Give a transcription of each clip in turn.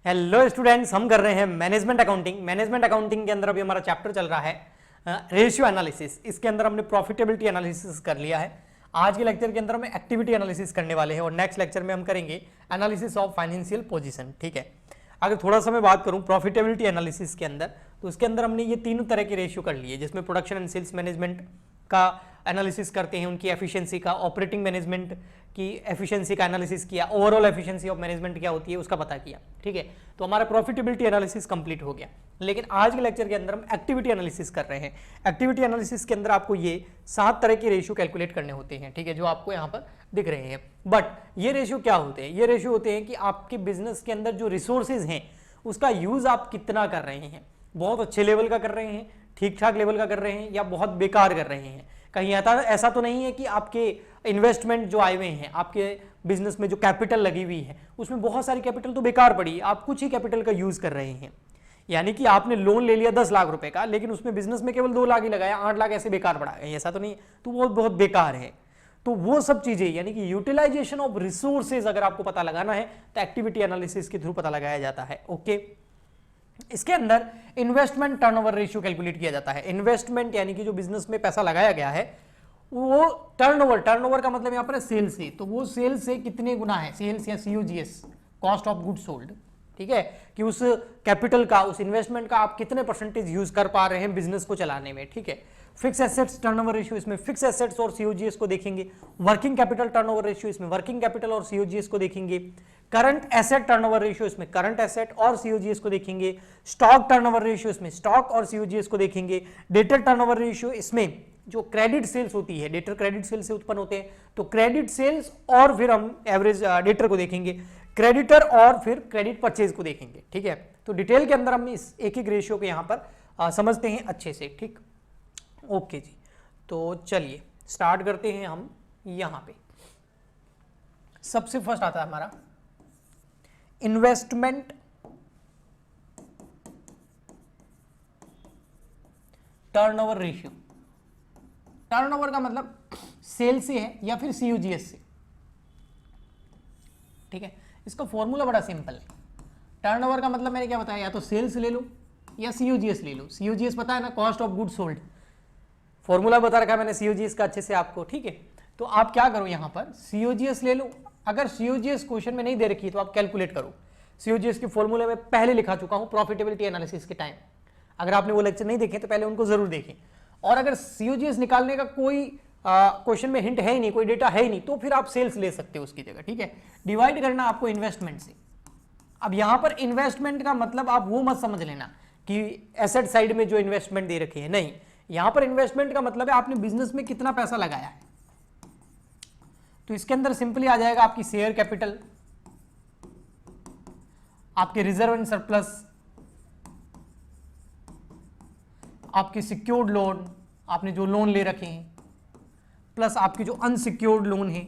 Hello students, हम कर रहे हैं मैनेजमेंट अकाउंटिंग। मैनेजमेंट अकाउंटिंग के अंदर अभी हमारा चैप्टर चल रहा है रेशियो एनालिसिस। इसके अंदर हमने प्रॉफिटेबिलिटी एनालिसिस कर लिया है। आज के लेक्चर के अंदर हम एक्टिविटी एनालिसिस करने वाले हैं और नेक्स्ट लेक्चर में हम करेंगे एनालिसिस ऑफ फाइनेंशियल पोजीशन। ठीक है, अगर थोड़ा सा मैं बात करूं प्रॉफिटेबिलिटी एनालिसिस के अंदर, तो उसके अंदर हमने ये तीनों तरह के रेशियो कर लिए, जिसमें प्रोडक्शन एंड सेल्स मैनेजमेंट का एनालिसिस करते हैं, उनकी एफिशिएंसी का, ऑपरेटिंग मैनेजमेंट की एफिशिएंसी का एनालिसिस किया, ओवरऑल एफिशिएंसी ऑफ मैनेजमेंट क्या होती है उसका पता किया। ठीक है, तो हमारा प्रॉफिटेबिलिटी एनालिसिस कंप्लीट हो गया। लेकिन आज के लेक्चर के अंदर हम एक्टिविटी एनालिसिस कर रहे हैं। एक्टिविटी एनालिसिस के अंदर आपको ये 7 तरह के रेशियो कैलकुलेट करने होते हैं। ठीक है, जो आपको यहाँ पर दिख रहे हैं। बट ये रेशियो क्या होते हैं? ये रेशियो होते हैं कि आपके बिजनेस के अंदर जो रिसोर्सेज हैं उसका यूज आप कितना कर रहे हैं। बहुत अच्छे लेवल का कर रहे हैं, ठीक ठाक लेवल का कर रहे हैं, या बहुत बेकार कर रहे हैं। कहीं ऐसा तो नहीं है कि आपके इन्वेस्टमेंट जो आए हुए हैं, आपके बिजनेस में जो कैपिटल लगी हुई है उसमें बहुत सारी कैपिटल तो बेकार पड़ी, आप कुछ ही कैपिटल का यूज कर रहे हैं। यानी कि आपने लोन ले लिया 10 लाख रुपए का, लेकिन उसमें बिजनेस में केवल 2 लाख ही लगाया, 8 लाख ऐसे बेकार पड़ा, ऐसा तो नहीं, तो वो बहुत बेकार है। तो वो सब चीजें, यानी कि यूटिलाइजेशन ऑफ रिसोर्सेज अगर आपको पता लगाना है तो एक्टिविटी एनालिसिस के थ्रू पता लगाया जाता है। ओके, इसके अंदर इन्वेस्टमेंट टर्नओवर रेशियो कैलकुलेट किया जाता है। इन्वेस्टमेंट यानी कि जो बिजनेस में पैसा लगाया गया है वो टर्नओवर का मतलब यहां पर सेल्स से, तो वो सेल्स से कितने गुना है, सेल्स या COGS, cost of good sold. ठीक है, कि उस कैपिटल का, उस इन्वेस्टमेंट का आप कितने परसेंटेज यूज कर पा रहे हैं बिजनेस को चलाने में। ठीक है, फिक्स एसेट्स टर्नओवर रेशियो, इसमें फिक्स एसेट्स और सीओजीएस को देखेंगे। वर्किंग कैपिटल टर्नओवर रेशियो, इसमें वर्किंग कैपिटल और सीओजीएस को देखेंगे। करंट एसेट टर्नओवर रेशियो, इसमें करंट एसेट और सीओजीएस को देखेंगे। स्टॉक टर्नओवर रेशियो, इसमें स्टॉक और सीओजीएस को देखेंगे। डेटर टर्नओवर रेशियो, इसमें जो क्रेडिट सेल्स होती है, डेटर क्रेडिट सेल्स से उत्पन्न होते हैं, तो क्रेडिट सेल्स और फिर हम एवरेज डेटर को देखेंगे, क्रेडिटर और फिर क्रेडिट परचेज को देखेंगे। ठीक है, तो डिटेल के अंदर हम इस एक एक रेशियो को यहां पर समझते हैं अच्छे से। ठीक, ओके जी, तो चलिए स्टार्ट करते हैं हम। यहां पे सबसे फर्स्ट आता है हमारा इन्वेस्टमेंट टर्नओवर रेशियो। टर्नओवर का मतलब सेल से है या फिर सीओजीएस से। ठीक है, इसका फॉर्मूला बड़ा सिंपल है। टर्नओवर का मतलब मैंने क्या बताया, या तो सेल्स ले लो या सीओजीएस ले लो। सीओजीएस पता है ना, cost of good sold. Formula बता रखा है मैंने सीओजीएस का अच्छे से आपको। ठीक है, तो आप क्या करो, यहां पर सीओजीएस ले लो। अगर सीओजीएस क्वेश्चन में नहीं दे रखी तो आप कैलकुलेट करो। सीओजीएस के फॉर्मूले में पहले लिखा चुका हूं प्रॉफिटेबिलिटी एनालिसिस के टाइम। अगर आपने वो लेक्चर नहीं देखे तो पहले उनको जरूर देखें। और अगर सीओजीएस निकालने का कोई क्वेश्चन में हिंट है ही नहीं, कोई डेटा है ही नहीं, तो फिर आप सेल्स ले सकते हो उसकी जगह। ठीक है, डिवाइड करना आपको इन्वेस्टमेंट से। अब यहां पर इन्वेस्टमेंट का मतलब आप वो मत समझ लेना कि एसेट साइड में जो इन्वेस्टमेंट दे रखे हैं, नहीं। यहां पर इन्वेस्टमेंट का मतलब है आपने बिजनेस में कितना पैसा लगाया है। तो इसके अंदर सिंपली आ जाएगा आपकी शेयर कैपिटल, आपके रिजर्व एंड सरप्लस, आपके सिक्योर्ड लोन, आपने जो लोन ले रखे हैं, प्लस आपके जो अनसिक्योर्ड लोन है,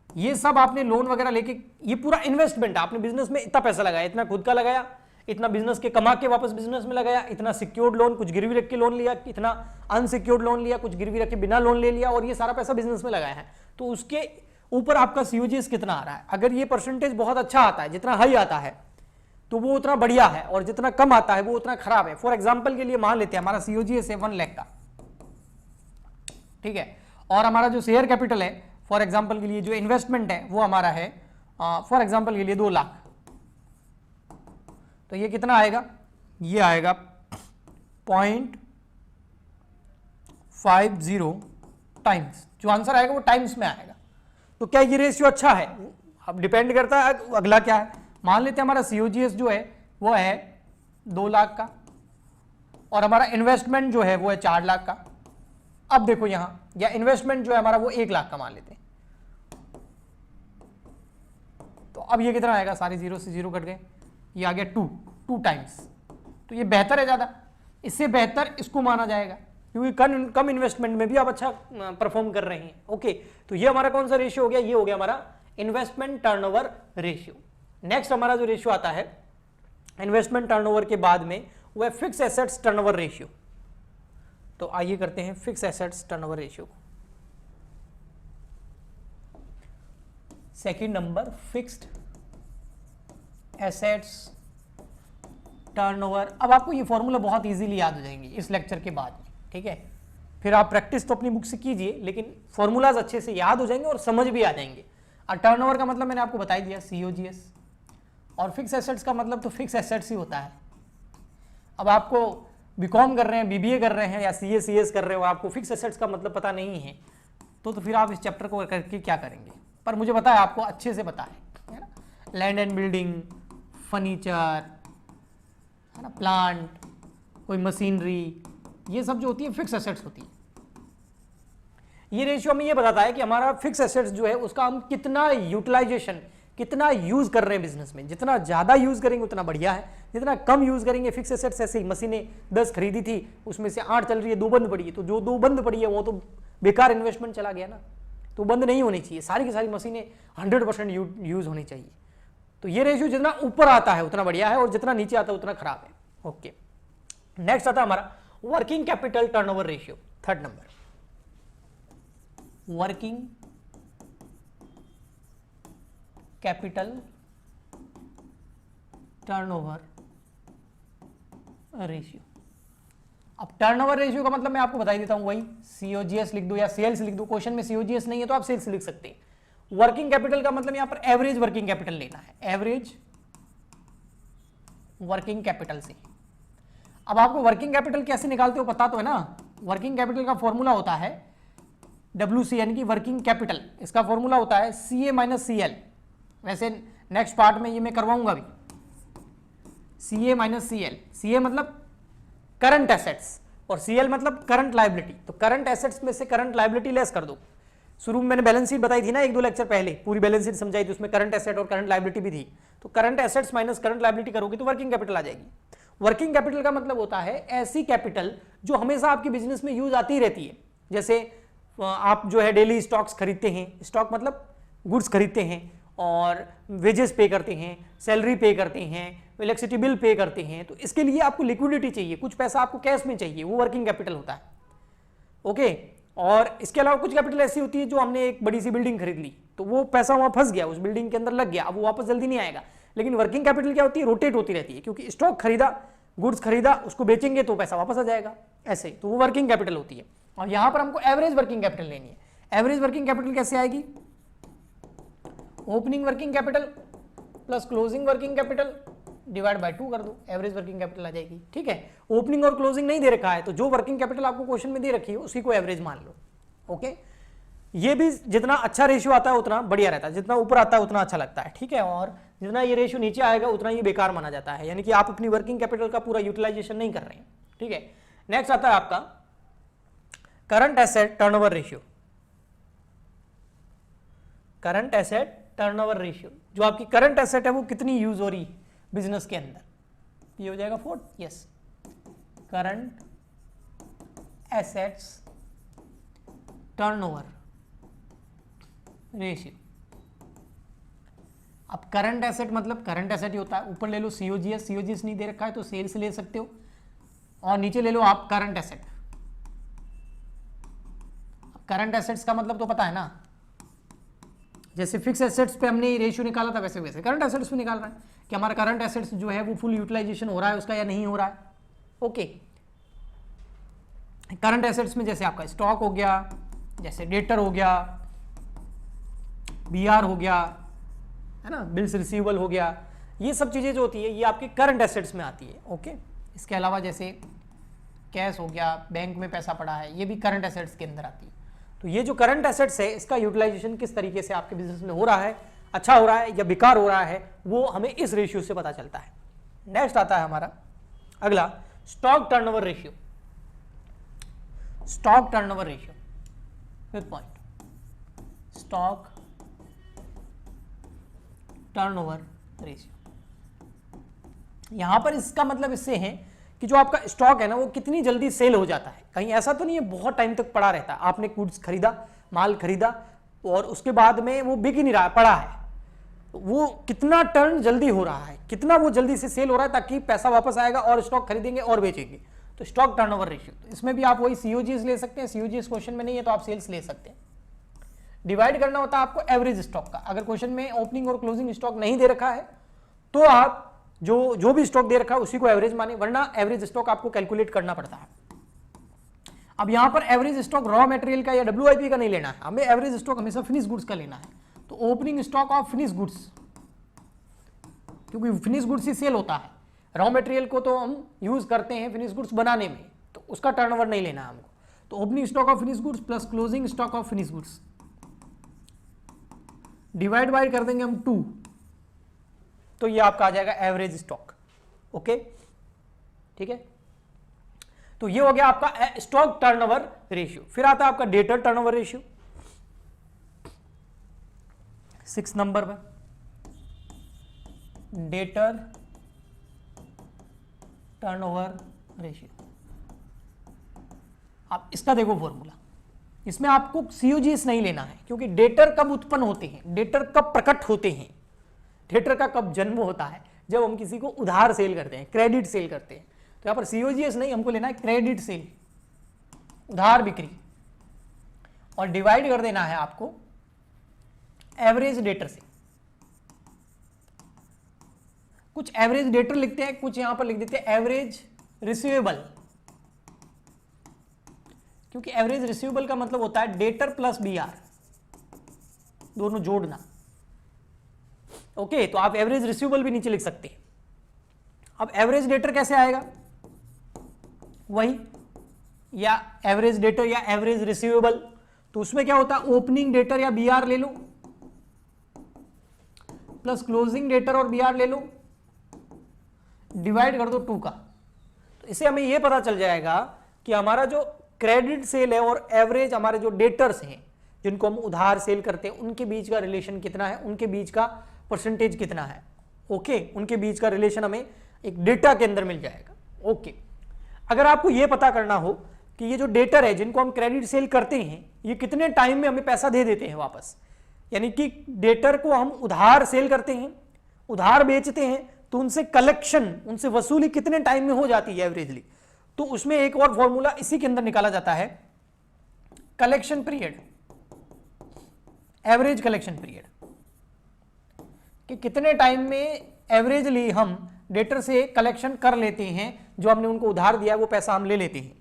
ये सब आपने लोन वगैरह लेके, ये पूरा इन्वेस्टमेंट है। आपने बिजनेस में इतना पैसा लगाया, इतना खुद का लगाया, इतना बिजनेस के कमा के वापस बिजनेस में लगाया, इतना सिक्योर्ड लोन, कुछ गिरवी रख के लोन लिया, इतना अनसिक्योर्ड लोन लिया, कुछ गिरवी रख के बिना लोन ले लिया, और ये सारा पैसा बिजनेस में लगाया है। तो उसके ऊपर आपका सीओजीएस कितना आ रहा है। अगर ये परसेंटेज बहुत अच्छा आता है, जितना हाई आता है तो वो उतना बढ़िया है, और जितना कम आता है वो उतना खराब है। फॉर एग्जांपल के लिए मान लेते हैं हमारा सीओजीएस है 1 लाख का। ठीक है, और हमारा जो शेयर कैपिटल है, फॉर एग्जांपल के लिए जो इन्वेस्टमेंट है वो हमारा है फॉर एग्जांपल के लिए 2 लाख। तो ये कितना आएगा, ये आएगा 0.50 टाइम्स। जो आंसर आएगा वो टाइम्स में आएगा। तो क्या ये रेशियो अच्छा है? अब डिपेंड करता है अगला क्या है। मान लेते हैं हमारा सीओजीएस जो है वो है 2 लाख का, और हमारा इन्वेस्टमेंट जो है वो है 4 लाख का। अब देखो यहां, या इन्वेस्टमेंट जो है हमारा वो 1 लाख का मान लेते हैं। तो अब ये कितना आएगा, सारे जीरो से जीरो कट गए, ये आ गया 2 टाइम्स। तो ये बेहतर है ज्यादा, इससे बेहतर इसको माना जाएगा, क्योंकि कम इन्वेस्टमेंट में भी आप अच्छा परफॉर्म कर रहे हैं। ओके, तो ये हमारा कौन सा रेशियो हो गया, ये हो गया हमारा इन्वेस्टमेंट टर्नओवर रेशियो। नेक्स्ट हमारा जो रेशियो आता है इन्वेस्टमेंट टर्नओवर के बाद में, वो है फिक्स एसेट्स टर्नओवर रेशियो। तो आइए करते हैं फिक्स एसेट्स टर्नओवर रेशियो को। Second number fixed assets turnover. अब आपको ये फॉर्मूला बहुत इजीली याद हो जाएंगे इस लेक्चर के बाद में, ठीक है। फिर आप प्रैक्टिस तो अपनी बुक से कीजिए, लेकिन फॉर्मूलाज अच्छे से याद हो जाएंगे और समझ भी आ जाएंगे। और टर्नओवर का मतलब मैंने आपको बता ही दिया, COGS। और फिक्स एसेट्स का मतलब तो फिक्स एसेट्स ही होता है। अब आपको बीकॉम कर रहे हैं, BBA कर रहे हैं या CA CS कर रहे हो, आपको फिक्स एसेट्स का मतलब पता नहीं है तो फिर आप इस चैप्टर को करके क्या करेंगे। पर मुझे पता है आपको अच्छे से पता है ना। लैंड एंड बिल्डिंग, फर्नीचर, है ना, प्लांट, कोई मशीनरी, ये सब जो होती है फिक्स एसेट्स होती है। ये रेशियो हमें ये बताता है कि हमारा फिक्स एसेट्स जो है उसका हम कितना यूटिलाइजेशन, कितना यूज कर रहे हैं बिजनेस में। जितना ज्यादा यूज करेंगे उतना बढ़िया है, जितना कम यूज करेंगे फिक्स एसेट्स, ऐसे ही मशीनें 10 खरीदी थी, उसमें से 8 चल रही है, 2 बंद पड़ी है, तो जो 2 बंद पड़ी है वो तो बेकार इन्वेस्टमेंट चला गया ना, तो बंद नहीं होनी चाहिए। सारी की सारी मशीनें 100% यूज होनी चाहिए। तो ये रेशियो जितना ऊपर आता है उतना बढ़िया है और जितना नीचे आता है उतना खराब है। ओके, नेक्स्ट आता है हमारा working capital turnover ratio, 3rd number. Working capital turnover ratio. अब टर्नओवर रेशियो का मतलब मैं आपको बता ही देता हूं, वही COGS लिख दो या सेल्स लिख दो। क्वेश्चन में COGS नहीं है तो आप सेल्स लिख सकते हैं। वर्किंग कैपिटल का मतलब यहां पर एवरेज वर्किंग कैपिटल लेना है, एवरेज वर्किंग कैपिटल से। अब आपको वर्किंग कैपिटल कैसे निकालते हो पता तो है ना। वर्किंग कैपिटल का फॉर्मूला होता है WC यानी कि वर्किंग कैपिटल, इसका फॉर्मूला होता है CA माइनस CL। वैसे नेक्स्ट पार्ट में ये मैं करवाऊंगा भी, CA माइनस CL। CA मतलब करंट एसेट्स और CL मतलब करंट लायबिलिटी। तो करंट एसेट्स में से करंट लायबिलिटी लेस कर दो। शुरू में मैंने बैलेंस शीट बताई थी ना, 1-2 लेक्चर पहले पूरी बैलेंस शीट समझाई थी, उसमें करंट एसेट और करंट लायबिलिटी भी थी। तो current assets minus current liability करोगे तो वर्किंग कैपिटल आ जाएगी। वर्किंग कैपिटल का मतलब होता है ऐसी कैपिटल जो हमेशा आपके बिजनेस में यूज आती रहती है। जैसे आप जो है डेली स्टॉक्स खरीदते हैं, स्टॉक मतलब गुड्स खरीदते हैं और वेजेस पे करते हैं, सैलरी पे करते हैं, इलेक्ट्रिसिटी बिल पे करते हैं, तो इसके लिए आपको लिक्विडिटी चाहिए, कुछ पैसा आपको कैश में चाहिए, वो वर्किंग कैपिटल होता है। ओके, और इसके अलावा कुछ कैपिटल ऐसी होती है जो हमने एक बड़ी सी बिल्डिंग खरीद ली तो वो पैसा वहां फंस गया, उस बिल्डिंग के अंदर लग गया, अब वो वापस जल्दी नहीं आएगा। लेकिन वर्किंग कैपिटल क्या होती है, रोटेट होती रहती है, क्योंकि स्टॉक खरीदा, गुड्स खरीदा, उसको बेचेंगे तो पैसा वापस आ जाएगा, ऐसे। तो वो वर्किंग कैपिटल होती है। और यहां पर हमको एवरेज वर्किंग कैपिटल लेनी है। एवरेज वर्किंग कैपिटल कैसे आएगी, opening working capital plus closing working capital divide by 2 कर दो, एवरेज वर्किंग कैपिटल आ जाएगी। ठीक है, ओपनिंग और क्लोजिंग नहीं दे रखा है तो जो वर्किंग कैपिटल आपको क्वेश्चन में दे रखी है उसी को एवरेज मान लो। ओके, ये भी जितना अच्छा रेशियो आता है उतना बढ़िया रहता है, जितना ऊपर आता है उतना अच्छा लगता है। ठीक है, और जितना ये रेशियो नीचे आएगा उतना ये बेकार माना जाता है, यानी कि आप अपनी वर्किंग कैपिटल का पूरा यूटिलाइजेशन नहीं कर रहे हैं। ठीक है, नेक्स्ट आता है आपका current asset turnover ratio. Current asset turnover ratio, जो आपकी करंट एसेट है वो कितनी यूज हो रही बिजनेस के अंदर, ये हो जाएगा 4। Yes, current assets turnover ratio. अब करंट एसेट मतलब करंट एसेट ही होता है, ऊपर ले लो COGS, COGS नहीं दे रखा है तो सेल्स ले सकते हो, और नीचे ले लो आप करंट एसेट। करंट एसेट्स का मतलब तो पता है ना, जैसे फिक्स एसेट्स पे हमने रेशियो निकाला था वैसे वैसे करंट एसेट्स पे निकाल रहा है कि हमारा करंट एसेट्स जो है वो फुल यूटिलाइजेशन हो रहा है उसका या नहीं हो रहा है। ओके, करंट एसेट्स में जैसे आपका स्टॉक हो गया, जैसे डेटर हो गया, BR हो गया, है ना, बिल्स रिसीवेबल हो गया, ये सब चीजें जो होती है ये आपके करंट एसेट्स में आती है। ओके, इसके अलावा जैसे कैश हो गया, बैंक में पैसा पड़ा है, ये भी करंट एसेट्स के अंदर आती है। तो ये जो करंट एसेट्स है इसका यूटिलाइजेशन किस तरीके से आपके बिजनेस में हो रहा है, अच्छा हो रहा है या बेकार हो रहा है, वो हमें इस रेशियो से पता चलता है। नेक्स्ट आता है हमारा अगला stock turnover ratio. Stock turnover ratio, 5th point, stock turnover ratio. यहां पर इसका मतलब इससे है कि जो आपका स्टॉक है ना वो कितनी जल्दी सेल हो जाता है। कहीं ऐसा तो नहीं है बहुत टाइम तक पड़ा रहता है, आपने गुड्स खरीदा, माल खरीदा और उसके बाद में वो बिक ही नहीं रहा, पड़ा है, वो कितना टर्न जल्दी हो रहा है, कितना वो जल्दी से सेल हो रहा है ताकि पैसा वापस आएगा और स्टॉक खरीदेंगे और बेचेंगे। तो स्टॉक टर्नओवर रेशियो, तो इसमें भी आप वही COGS ले सकते हैं, COGS क्वेश्चन में नहीं है तो आप सेल्स ले सकते हैं। डिवाइड करना होता है आपको एवरेज स्टॉक का। अगर क्वेश्चन में ओपनिंग और क्लोजिंग स्टॉक नहीं दे रखा है तो आप जो भी स्टॉक दे रखा है उसी को एवरेज माने, वरना एवरेज स्टॉक आपको कैलकुलेट करना पड़ता है। अब यहां पर एवरेज स्टॉक रॉ मटेरियल का या WIP का नहीं लेना है, हमें एवरेज स्टॉक हमेशा फिनिश गुड्स का लेना है। तो opening stock of finish goods, क्योंकि फिनिश गुड्स ही सेल होता है, रॉ मटेरियल को तो हम यूज करते हैं फिनिश गुड्स बनाने में, तो उसका टर्नओवर नहीं लेना है हमको। तो opening stock of finish goods plus closing stock of finish goods divide by कर देंगे हम 2, तो ये आपका आ जाएगा एवरेज स्टॉक। ओके, ठीक है, तो ये हो गया आपका स्टॉक टर्नओवर रेशियो। फिर आता है आपका डेटर टर्नओवर रेशियो 6 नंबर पर, डेटर टर्नओवर रेशियो। आप इसका देखो फॉर्मूला, इसमें आपको COGS नहीं लेना है, क्योंकि डेटर कब उत्पन्न होते हैं, डेटर कब प्रकट होते हैं, डेटर का कब जन्म होता है, जब हम किसी को उधार सेल करते हैं, क्रेडिट सेल करते हैं। तो यहां पर COGS नहीं, हमको लेना है क्रेडिट सेल, उधार बिक्री, और डिवाइड कर देना है आपको एवरेज डेटर से। कुछ एवरेज डेटर लिखते हैं, कुछ यहां पर लिख देते हैं एवरेज रिसीवेबल, क्योंकि एवरेज रिसीवेबल का मतलब होता है डेटर प्लस BR, दोनों जोड़ना। ओके, तो आप एवरेज रिसीवेबल भी नीचे लिख सकते हैं। अब एवरेज डेटर कैसे आएगा, वही या एवरेज डेटर या एवरेज रिसीवेबल, तो उसमें क्या होता है ओपनिंग डेटर या BR ले लो प्लस क्लोजिंग डेटर और BR ले लो, डिवाइड कर दो 2 का। तो इससे हमें यह पता चल जाएगा कि हमारा जो क्रेडिट सेल है और एवरेज हमारे जो डेटर्स हैं जिनको हम उधार सेल करते हैं उनके बीच का रिलेशन कितना है, उनके बीच का परसेंटेज कितना है। ओके, उनके बीच का रिलेशन हमें एक डेटा के अंदर मिल जाएगा। ओके, अगर आपको यह पता करना हो कि ये जो डेटर है जिनको हम क्रेडिट सेल करते हैं ये कितने टाइम में हमें पैसा दे देते हैं वापस, यानी कि डेटर को हम उधार सेल करते हैं, उधार बेचते हैं, तो उनसे कलेक्शन, उनसे वसूली कितने टाइम में हो जाती है एवरेजली, तो उसमें एक और फॉर्मूला इसी के अंदर निकाला जाता है, collection period, average collection period, कि कितने टाइम में एवरेजली हम डेटर से कलेक्शन कर लेते हैं, जो हमने उनको उधार दिया है वो पैसा हम ले लेते हैं।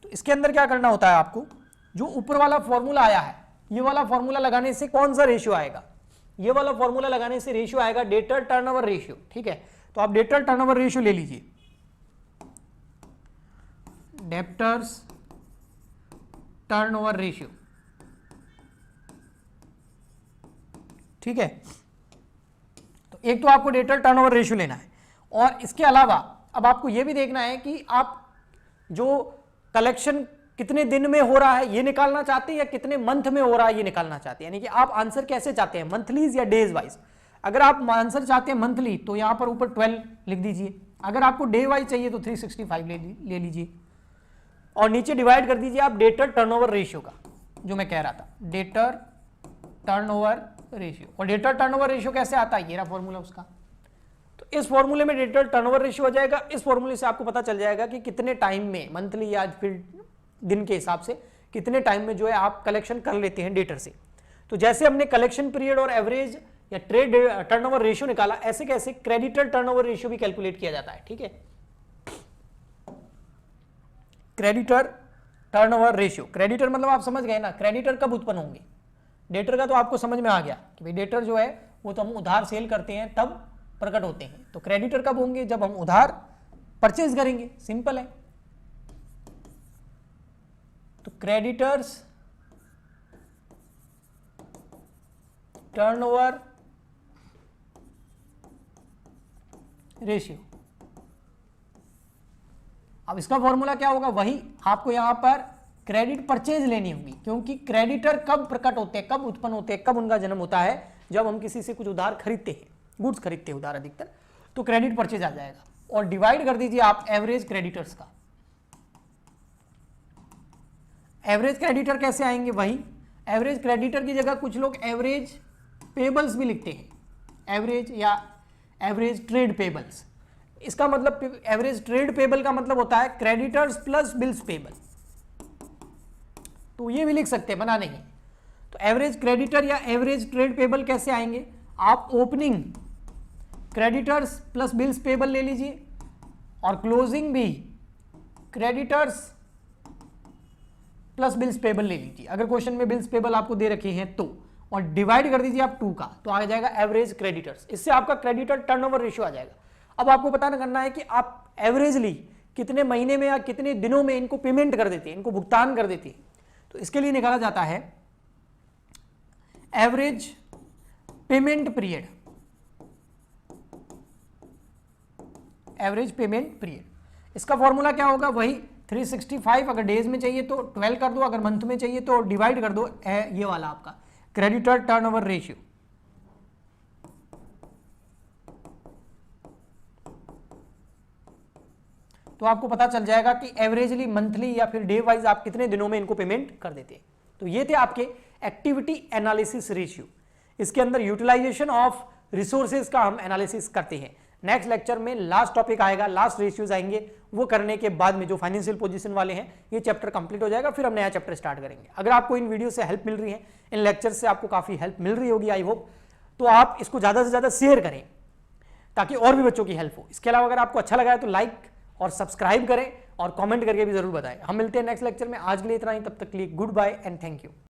तो इसके अंदर क्या करना होता है आपको, जो ऊपर वाला फॉर्मूला आया है, ये वाला फॉर्मूला लगाने से कौन सा रेशियो आएगा, ये वाला फॉर्मूला लगाने से रेशियो आएगा डेटर टर्नओवर रेशियो। ठीक है, तो आप डेटर टर्नओवर रेशियो ले लीजिए, डेब्टर्स टर्नओवर रेशियो। ठीक है, तो एक तो आपको डेटर टर्नओवर रेशियो लेना है, और इसके अलावा अब आपको यह भी देखना है कि आप जो कलेक्शन कितने दिन में हो रहा है ये निकालना चाहते हैं या कितने मंथ में हो रहा है ये निकालना चाहते हैं, यानी कि आप आंसर कैसे चाहते हैं, मंथलीज या डेज वाइज। अगर आप आंसर चाहते हैं मंथली तो यहां पर ऊपर 12 लिख दीजिए, अगर आपको डे वाइज चाहिए तो 365 ले लीजिए, और नीचे डिवाइड कर दीजिए आप डेटर टर्नओवर रेशियो का, जो मैं कह रहा था, डेटर टर्नओवर रेशियो। और डेटर टर्नओवर रेशियो कैसे आता है, ये रहा फॉर्मूला उसका। तो इस फॉर्मूले में डेटर टर्नओवर रेशियो हो जाएगा, इस फॉर्मूले से आपको पता चल जाएगा कि कितने टाइम में, मंथली या फिर दिन के हिसाब से कितने टाइम में जो है आप कलेक्शन कर लेते हैं डेटर से। तो जैसे हमने कलेक्शन पीरियड और एवरेज या ट्रेड टर्नओवर रेशियो निकाला, ऐसे कैसे क्रेडिटर टर्नओवर रेशियो भी कैलकुलेट किया जाता है। ठीक है, क्रेडिटर टर्नओवर रेशियो, क्रेडिटर मतलब आप समझ गए ना, क्रेडिटर कब उत्पन्न होंगे, डेटर का तो आपको समझ में आ गया कि भाई डेटर जो है वो तो हम उधार सेल करते हैं तब प्रकट होते हैं, तो क्रेडिटर कब होंगे, जब हम उधार परचेज करेंगे, सिंपल है। तो क्रेडिटर्स टर्नओवर रेशियो, अब इसका फॉर्मूला क्या होगा, वही आपको यहां पर क्रेडिट परचेज लेनी होगी, क्योंकि क्रेडिटर कब प्रकट होते हैं, कब उत्पन्न होते हैं, कब उनका जन्म होता है, जब हम किसी से कुछ उधार खरीदते हैं, गुड्स खरीदते हैं उधार अधिकतर, तो क्रेडिट परचेज आ जाएगा। और डिवाइड कर दीजिए आप एवरेज क्रेडिटर्स का। एवरेज क्रेडिटर कैसे आएंगे, वही एवरेज क्रेडिटर की जगह कुछ लोग एवरेज पेबल्स भी लिखते हैं, एवरेज या एवरेज ट्रेड पेबल्स। इसका मतलब एवरेज ट्रेड पेबल का मतलब होता है क्रेडिटर्स प्लस बिल्स पेबल, तो ये भी लिख सकते हैं, मना नहीं। तो एवरेज क्रेडिटर या एवरेज ट्रेड पेबल कैसे आएंगे, आप opening creditors plus bills payable ले लीजिए, और क्लोजिंग भी क्रेडिटर्स प्लस बिल्स पेबल ले लीजिए। अगर क्वेश्चन में बिल्स पेबल आपको दे रखे हैं तो, और डिवाइड कर दीजिए आप 2 का, तो आ जाएगा एवरेज क्रेडिटर्स। इससे आपका क्रेडिटर टर्नओवर रेशियो आ जाएगा। अब आपको पता करना है कि आप एवरेजली कितने महीने में या कितने दिनों में इनको पेमेंट कर देते हैं, इनको भुगतान कर देते हैं। तो इसके लिए निकाला जाता है average payment period, average payment period. इसका फॉर्मूला क्या होगा, वही 365, अगर डेज में चाहिए तो 12 कर दो, अगर मंथ में चाहिए तो डिवाइड कर दो ये वाला आपका क्रेडिटर टर्नओवर रेशियो। तो आपको पता चल जाएगा कि एवरेजली मंथली या फिर डे वाइज आप कितने दिनों में इनको पेमेंट कर देते हैं। तो ये थे आपके एक्टिविटी एनालिसिस रेशियो। इसके अंदर यूटिलाइजेशन ऑफ रिसोर्सेज का हम एनालिसिस करते हैं। नेक्स्ट लेक्चर में लास्ट टॉपिक आएगा, लास्ट रेशियोज आएंगे। वो करने के बाद में जो फाइनेंशियल पोजीशन वाले हैं ये चैप्टर कंप्लीट हो जाएगा, फिर हम नया चैप्टर स्टार्ट करेंगे। अगर आपको इन वीडियो से हेल्प मिल रही है, इन लेक्चर से आपको काफी हेल्प मिल रही होगी आई होप, तो आप इसको ज्यादा से ज्यादा शेयर करें ताकि और भी बच्चों की हेल्प हो। इसके अलावा अगर आपको अच्छा लगा है तो लाइक और सब्सक्राइब करें और कमेंट करके भी जरूर बताएं। हम मिलते हैं नेक्स्ट लेक्चर में। आज के लिए इतना ही, तब तक के लिए good bye and thank you.